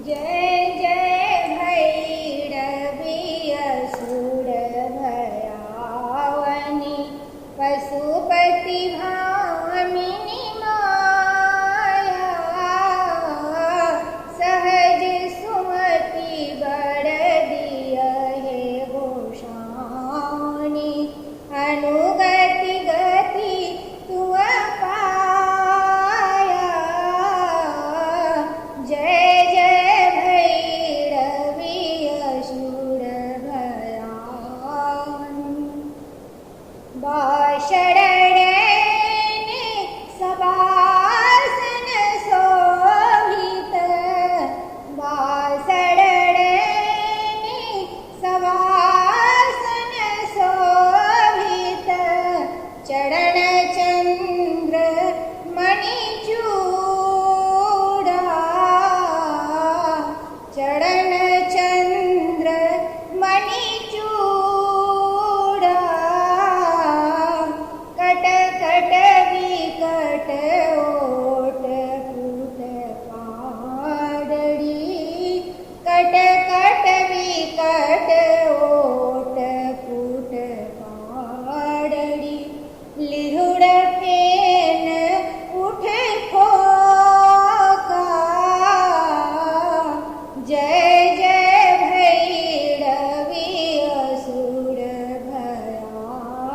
जय जय भैरवी असुर भयावनी पशुपति भामिनी माया सहज सुमति बड़ दिया हे गोसानी अनुगति गति तुअ पाया। जय जय भैरवी असुर भयावनी बाषडने सवासन शोभित बाषडने सवासन शोभित चरण चंद्र मणिचूड़ा चरण चंद्र मणिचूड़ा कट कट विकट ओट फूट पाडड़ी कट कट विकट ओट फूट पाडड़ी लिहुड़ फेन उठ फोका। जय जय भैरवी असुर भयावनी।